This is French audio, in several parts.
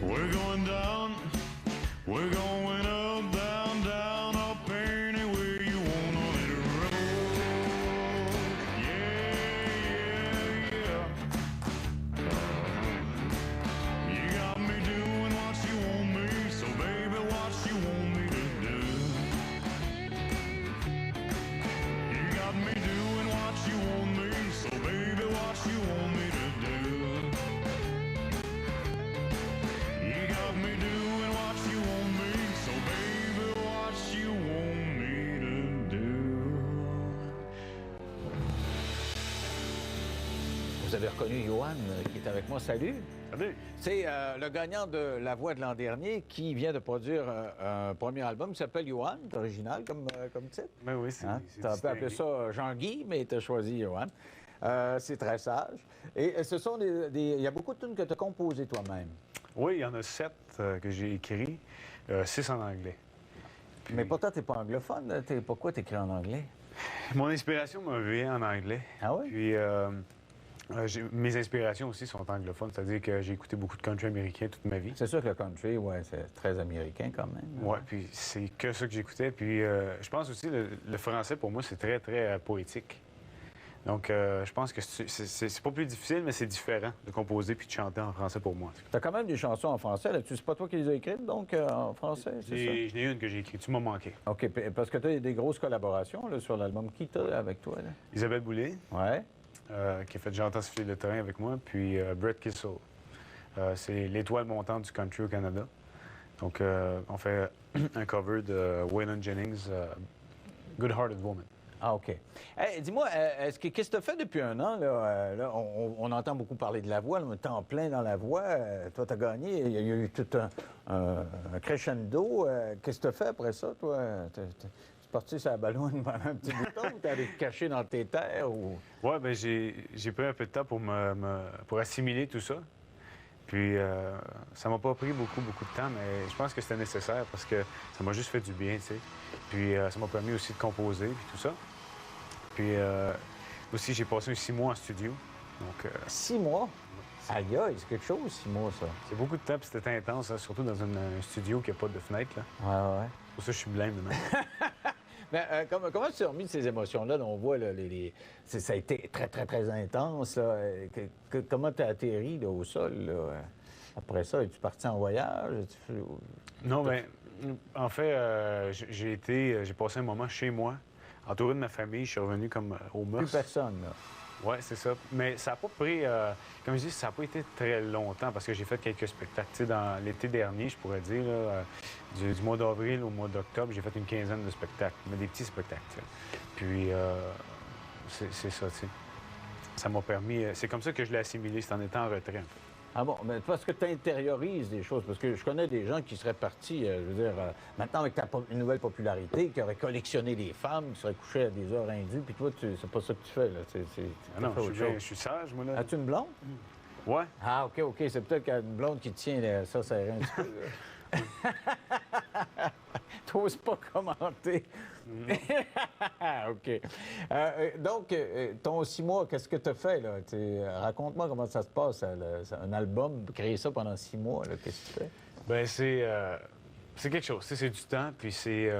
We're going down, we're going up, down, down, up anywhere you wanna let it roll. Yeah, yeah, yeah. You got me doing what you want me, so baby, what you want me to do. You got me doing what you want me, so baby, what you want me to do. You got me doing what you want me, so baby, what you want me to do. Vous avez reconnu Johan qui est avec moi. Salut! Salut! C'est le gagnant de La Voix de l'an dernier qui vient de produire un premier album qui s'appelle Johan, c'est original comme titre. Ben oui, c'est Tu as appelé ça Jean-Guy, mais tu as choisi Johan. C'est très sage. Et ce sont il y a beaucoup de tunes que tu as composées toi-même. Oui, il y en a 7 que j'ai écrits, 6 en anglais. Puis, Mais pourtant, tu n'es pas anglophone. Pourquoi tu écris en anglais? mon inspiration me vient en anglais. Ah oui? Puis mes inspirations aussi sont anglophones, c'est-à-dire que j'ai écouté beaucoup de country américain toute ma vie. C'est sûr que le country, ouais, c'est très américain quand même. Oui, puis c'est que ça que j'écoutais. Puis je pense aussi le français, pour moi, c'est très, très poétique. Donc, je pense que c'est pas plus difficile, mais c'est différent de composer puis de chanter en français pour moi. Tu as quand même des chansons en français. Là. C'est pas toi qui les as écrites, donc, en français, c'est ça? J'en ai une que j'ai écrite. Tu m'as manqué. OK, parce que tu as des grosses collaborations là, sur l'album. Qui t'as avec toi? Là? Isabelle Boulay, Ouais. qui a fait J'entends siffler le terrain avec moi, puis Brett Kissel. C'est l'étoile montante du country au Canada. Donc, on fait un cover de Waylon Jennings, Good Hearted Woman. Ah, OK. Hey, dis-moi, qu'est-ce que tu as fait depuis un an? Là, on entend beaucoup parler de la voix, là, on est en plein dans la voix. Toi, tu as gagné. Il y a eu tout un crescendo. Qu'est-ce que tu as fait après ça, toi? Tu es parti sur la ballonne pendant un petit bout de temps ou t'es allé te cacher dans tes terres? Ou... Oui, bien, j'ai pris un peu de temps pour assimiler tout ça. Puis, ça m'a pas pris beaucoup de temps, mais je pense que c'était nécessaire parce que ça m'a juste fait du bien, tu sais. Puis, ça m'a permis aussi de composer, puis tout ça. Puis, aussi, j'ai passé 6 mois en studio. Donc, 6 mois? Aïe, aïe, c'est quelque chose, 6 mois, ça. c'est beaucoup de temps, puis c'était intense, hein, surtout dans un studio qui n'a pas de fenêtre, là. Ouais, ouais. Pour ça, je suis blême maintenant. Mais comment tu t'es remis de ces émotions-là? Là, on voit, là, ça a été très, très, très intense. Là. Comment tu as atterri là, au sol? Là? Après ça, es-tu parti en voyage? Non, bien, en fait, j'ai passé un moment chez moi, entouré de ma famille. Je suis revenu comme au Plus Moss. personne, là. Oui, c'est ça. Mais ça n'a pas pris, comme je dis, ça n'a pas été très longtemps parce que j'ai fait quelques spectacles. Tu sais, dans l'été dernier, je pourrais dire, là, du mois d'avril au mois d'octobre, j'ai fait une quinzaine de spectacles, mais des petits spectacles. Tu sais. Puis, c'est ça, tu sais. Ça m'a permis, c'est comme ça que je l'ai assimilé, c'est en étant en retrait. Ah bon, mais parce que tu intériorises des choses, parce que je connais des gens qui seraient partis, je veux dire, maintenant avec une nouvelle popularité, qui auraient collectionné les femmes, qui seraient couchés à des heures indues, puis toi, c'est pas ça que tu fais, là. Ah non, je suis sage, moi, là. As-tu une blonde? Ouais. Ah, OK, c'est peut-être qu'il y a une blonde qui te tient ça serré un petit peu. T'oses pas commenter. OK. Donc, ton 6 mois, qu'est-ce que tu as fait, là? Raconte-moi comment ça se passe, un album, créer ça pendant 6 mois, là, qu'est-ce que tu fais? Bien, c'est quelque chose, tu sais, c'est du temps, puis c'est...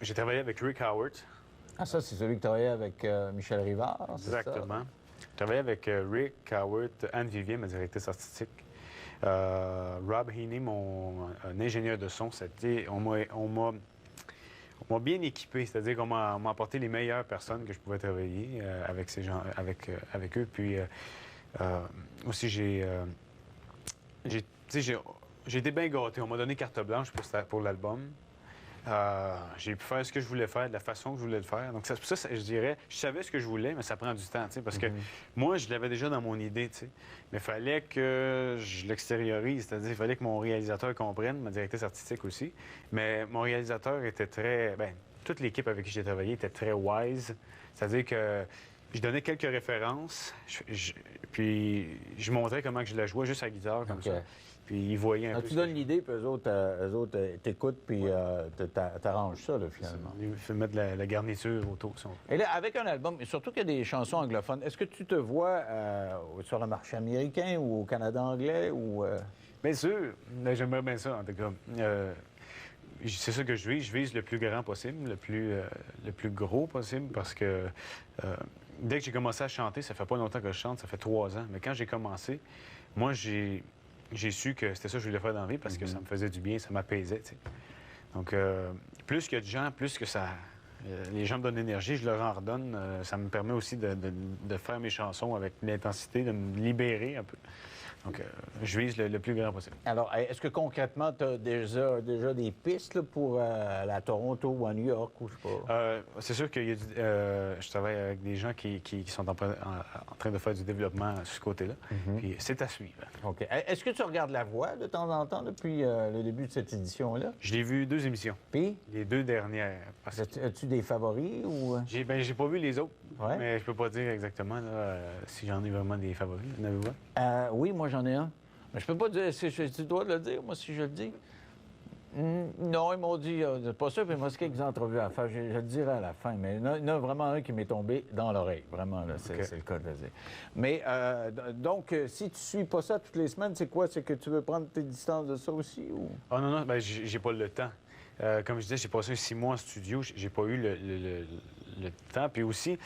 j'ai travaillé avec Rick Howard. Ah, ça, c'est celui que tu travaillait avec Michel Rivard, c'est ça? Exactement. J'ai travaillé avec Rick Howard, Anne Vivien, ma directrice artistique, Rob Heaney, mon ingénieur de son. On m'a bien équipé, c'est-à-dire qu'on m'a apporté les meilleures personnes que je pouvais travailler avec ces gens, avec eux. Puis aussi, j'ai été bien gâté. On m'a donné carte blanche pour l'album. J'ai pu faire ce que je voulais faire, de la façon que je voulais le faire. Donc, c'est pour ça, je dirais, je savais ce que je voulais, mais ça prend du temps, tu sais, parce que moi, je l'avais déjà dans mon idée, tu sais. Mais il fallait que je l'extériorise, c'est-à-dire, il fallait que mon réalisateur comprenne, ma directrice artistique aussi. Mais mon réalisateur était très... Bien, toute l'équipe avec qui j'ai travaillé était très wise. C'est-à-dire que je donnais quelques références, puis je montrais comment que je la jouais juste à la guitare, comme ça. Puis ils voyaient un peu. Tu donnes l'idée, puis eux autres t'écoutent, puis t'arranges ça, là, finalement. Il faut mettre la garniture autour. Si on veut. Et là, avec un album, et surtout qu'il y a des chansons anglophones, est-ce que tu te vois sur le marché américain ou au Canada anglais ou... Bien sûr, mais j'aimerais bien ça, en tout cas. C'est ça que je vise. Je vise le plus grand possible, le plus gros possible, parce que dès que j'ai commencé à chanter, ça fait pas longtemps que je chante, ça fait 3 ans. Mais quand j'ai commencé, moi, j'ai su que c'était ça que je voulais faire dans la vie parce que ça me faisait du bien, ça m'apaisait, tu sais. Donc, plus qu'il y a de gens, plus que ça... les gens me donnent l'énergie, je leur en redonne. Ça me permet aussi de faire mes chansons avec l'intensité, de me libérer un peu. Donc, je vise le plus grand possible. Alors, est-ce que concrètement, tu as déjà des pistes là, pour la Toronto ou à New York ou je sais pas? C'est sûr que je travaille avec des gens qui sont en train de faire du développement sur ce côté-là. Puis c'est à suivre. OK. Est-ce que tu regardes La Voix de temps en temps depuis le début de cette édition-là? Je l'ai vu 2 émissions. Puis, Les 2 dernières. as-tu des favoris ou... J'ai pas vu les autres, Ouais. mais je peux pas dire exactement là, si j'en ai vraiment des favoris. En avez-vous? Oui, moi j'en ai un. Mais je peux pas dire si tu dois le dire, moi, si je le dis. Non, ils m'ont dit, c'est pas sûr, puis il m'a dit quelques entrevues à faire. Je le dirai à la fin, mais il y en a vraiment un qui m'est tombé dans l'oreille. Vraiment, là, c'est le cas de le dire. Mais donc, si tu suis pas ça toutes les semaines, c'est quoi? C'est que tu veux prendre tes distances de ça aussi? Ou... Oh non, ben, j'ai pas le temps. Comme je disais, j'ai passé 6 mois en studio, j'ai pas eu le temps. Puis aussi,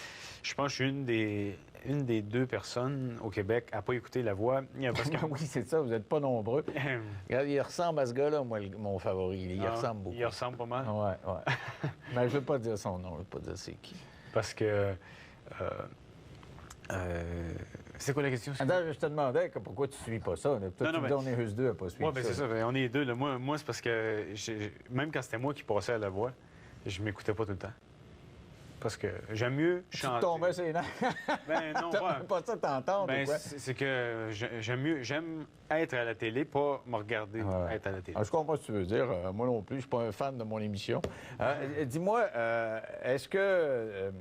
je pense que je suis une des 2 personnes au Québec à pas écouter La Voix. Parce que... oui, c'est ça, vous n'êtes pas nombreux. Regarde, il ressemble à ce gars-là, moi, mon favori. Il ressemble beaucoup. Il ressemble pas mal. Oui. Mais je veux pas dire son nom, je veux pas dire c'est qui. Parce que... c'est quoi la question? Attends, je te demandais pourquoi tu suis pas ça. Là. Toi, tu me dis, on est juste 2 à pas suivre Oui, bien c'est ça. On est 2. Là. Moi c'est parce que même quand c'était moi qui passais à La Voix, je m'écoutais pas tout le temps. Parce que j'aime mieux chanter. Tu tombais sur les nerfs. Ben non, T'aimes pas ça t'entendre, ben, ou quoi? c'est que j'aime être à la télé, pas me regarder être à la télé. Alors, je comprends ce que tu veux dire. Moi non plus, je suis pas un fan de mon émission. Dis-moi, est-ce que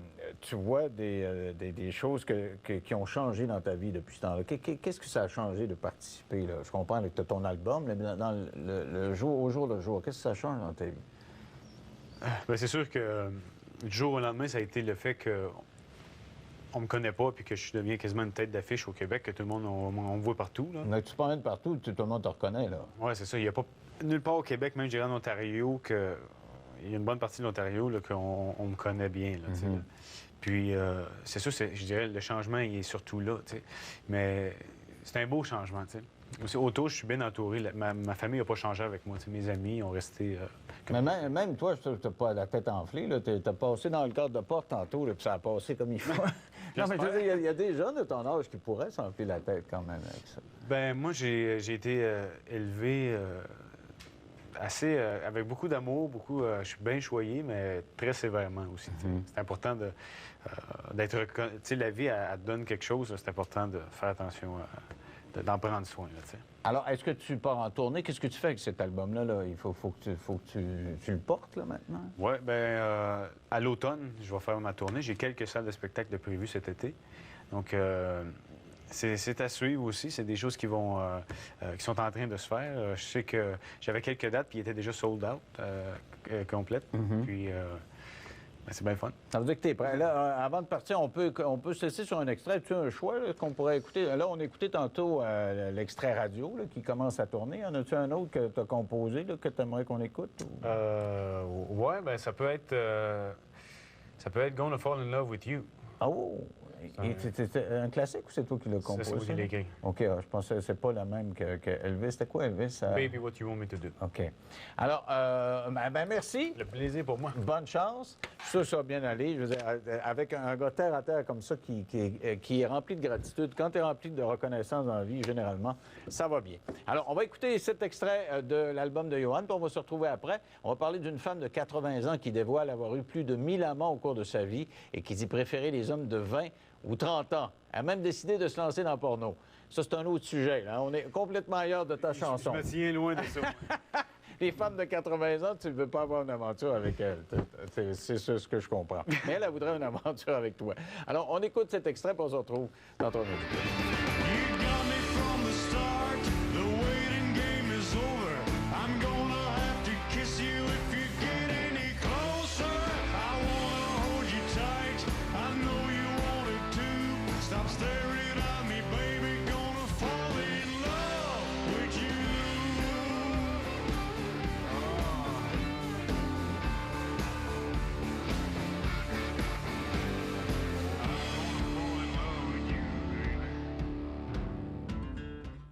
tu vois des choses qui ont changé dans ta vie depuis ce temps-là? Qu'est-ce que ça a changé de participer? Là? Je comprends que tu as ton album, mais dans le jour au jour le jour, qu'est-ce que ça change dans ta vie? Ben, c'est sûr que du jour au lendemain, ça a été le fait que on me connaît pas puis que je deviens quasiment une tête d'affiche au Québec, que tout le monde, on me voit partout. Là. Mais tu te promènes partout, tout le monde te reconnaît, là. Oui, c'est ça. Il n'y a pas nulle part au Québec, même je dirais en Ontario, il y a une bonne partie de l'Ontario qu'on me connaît bien. Là, Puis, c'est sûr, je dirais, le changement, il est surtout là. T'sais. Mais c'est un beau changement. T'sais. Aussi, autour, je suis bien entouré. Ma famille n'a pas changé avec moi. T'sais. Mes amis ont resté... Mais même toi, tu n'as pas la tête enflée. Tu as passé dans le cadre de porte tantôt, là, puis ça a passé comme il faut. Non, mais je veux dire, il y a des jeunes de ton âge qui pourraient s'enfler la tête quand même avec ça. Ben moi, j'ai été élevé assez... avec beaucoup d'amour, je suis bien choyé, mais très sévèrement aussi. C'est important d'être reconnu. Tu sais, la vie, elle te donne quelque chose. C'est important de faire attention, d'en prendre soin. Là, alors, est-ce que tu pars en tournée? Qu'est-ce que tu fais avec cet album-là? Là? Il faut que tu le portes, là, maintenant? Oui, bien, à l'automne, je vais faire ma tournée. J'ai quelques salles de spectacle de prévues cet été. Donc, c'est à suivre aussi. C'est des choses qui sont en train de se faire. Je sais que j'avais quelques dates, puis ils étaient déjà sold out, complètes. Puis, ben, c'est bien fun. Ça veut dire que tu es prêt. Là, avant de partir, on peut se laisser sur un extrait. Tu as un choix là, qu'on pourrait écouter? Là, on écoutait tantôt l'extrait radio là, qui commence à tourner. En as-tu un autre que tu as composé, là, que tu aimerais qu'on écoute? Ou... Oui, bien, ça peut être Gonna Fall in Love with You. Oh! C'est un classique ou c'est toi qui l'as composé? C'est moi qui l'ai écrit. OK, je pensais que c'est pas la même que Elvis. C'était quoi, Elvis? Baby, what you want me to do. OK. Alors, merci. Le plaisir pour moi. Bonne chance. Ça va bien aller. Je veux dire, avec un gars terre à terre comme ça qui est rempli de gratitude, quand tu es rempli de reconnaissance dans la vie, généralement, ça va bien. Alors, on va écouter cet extrait de l'album de Johan, puis on va se retrouver après. On va parler d'une femme de 80 ans qui dévoile avoir eu plus de 1000 amants au cours de sa vie et qui dit préférer les hommes de 20 ou 30 ans. Elle a même décidé de se lancer dans le porno. Ça, c'est un autre sujet. Là. On est complètement ailleurs de ta chanson. Je me tiens loin de ça. Les femmes de 80 ans, tu ne veux pas avoir une aventure avec elles. C'est ce que je comprends. Mais elle voudrait une aventure avec toi. Alors, on écoute cet extrait, puis on se retrouve dans ton auditeur.